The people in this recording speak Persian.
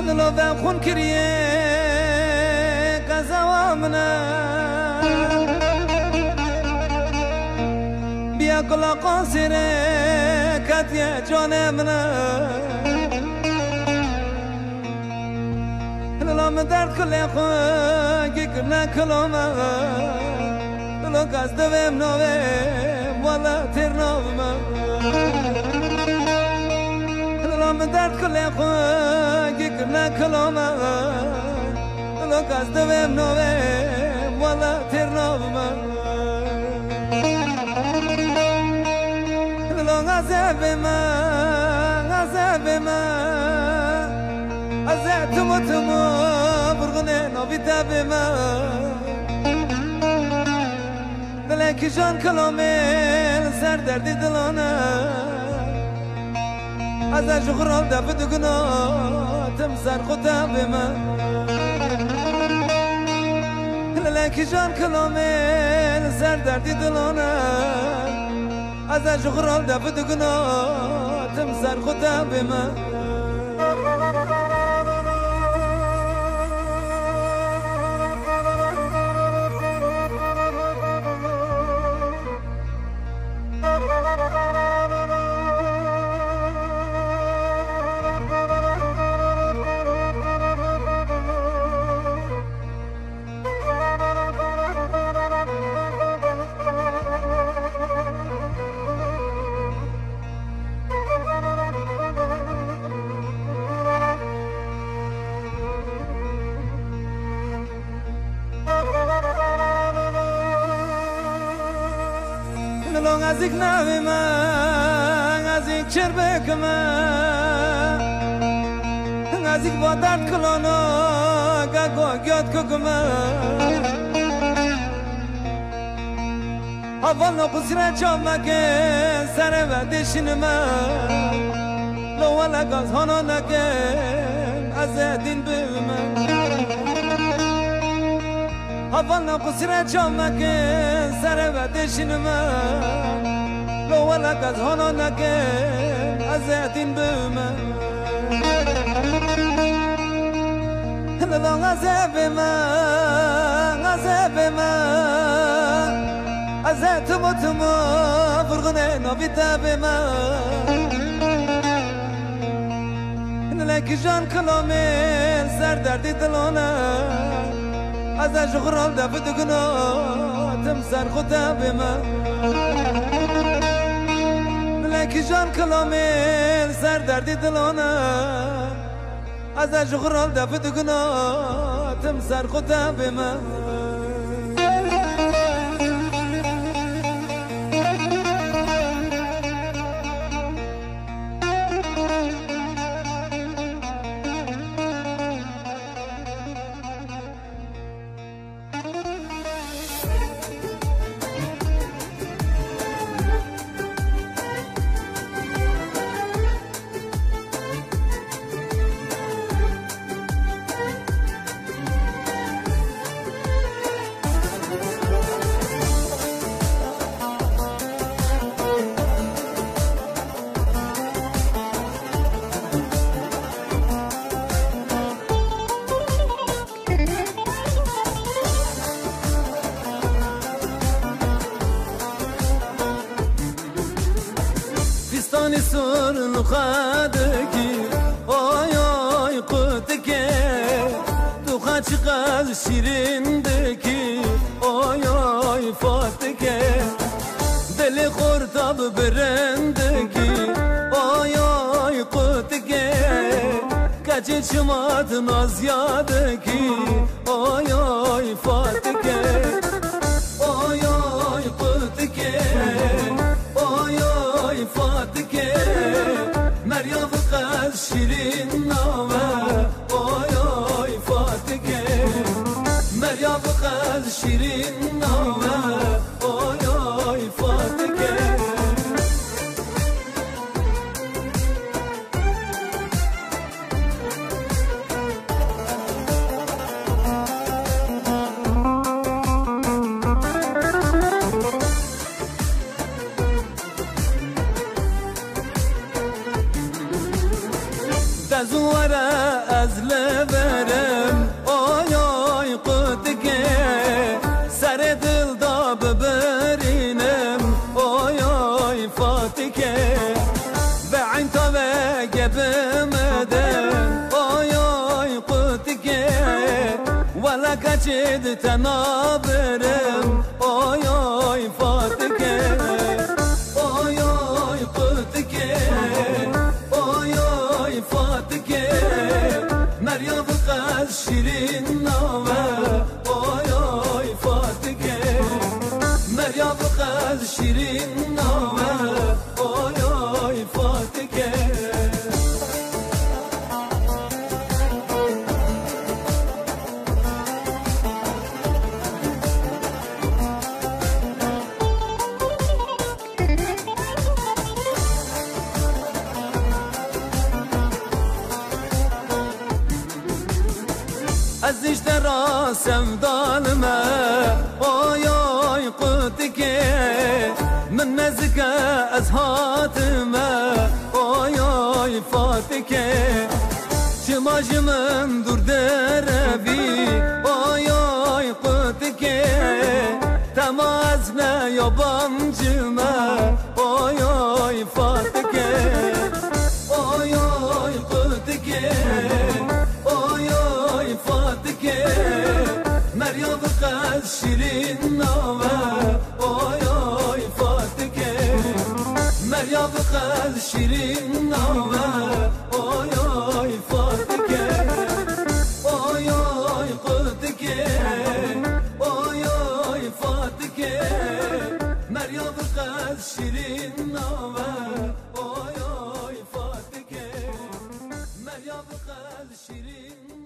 دلو بم خون کریه قزا منه بیا کلا قاصره کتیه جان منه دلو من درد کلی خوگی کرنه کلومه دلو کس دویم نویم والا تیر نومه من درد کلی خوگی کرنه کلومه دلو کس دویم نویم والا تیر نومه دلو غذاب من ازه تمو برغنه نوی تاب من دلی که جان کلومه سر دردی دلانه از جغرال ده بدگنا تمسر خدا به من لکی جان کلامه سر دردی دلانه از جغرال ده بدگنا تمسر خدا به من لون ازیک نوی من ازیک چربک من ازیک با درد کلانا گگو گیاد کک من اول نقصیره چامکه سر و دشین من لولا گاز هانا نکن از دین به من اول نقصیره چامکه سر و دشین من لولا گاز هانا نکن از دین به من لولا غذاب من از تمو فرغنه نوی تاب من لکی جان کلامه سر دردی دلانه از جغرال ده بدگنا تمسر خدا به من لکی جان کلامه سر دردی دلانه از جغرال ده بدگنا تمسر خدا به من Pistani sorun khadki oy oy qutke tu kaçqaz şirindeki oy oy fatke deli qurtab berendeki oy oy qutke kaçı çmat nazyadeki oy oy fatke oy oy qutke oy oy fatke Meryem qaz şirin nave oy oy fatke Meryem qaz şirin nave oy oy fatke زواره کچید تنابرم آی آی فاتکه آی آی قطکه آی آی فاتکه مریم قد شیرین نامه آی آی فاتکه مریم قد شیرین نامه آی آی فاتکه از اشتراسم دالمه آی آی قطکه من مزکه از حاتمه آی آی فاتکه چماش من دور دربی آی آی قطکه تماز نه یابانجمه آی آی فاتکه آی آی قطکه آی آی فاتکه مریم قد شیرین نامه آی آی فاتکه مریم قد شیرین نامه آی آی فاتکه آی آی قطکه آی آی فاتکه مریم قد شیرین نامه آی آی فاتکه مریم قد شیرین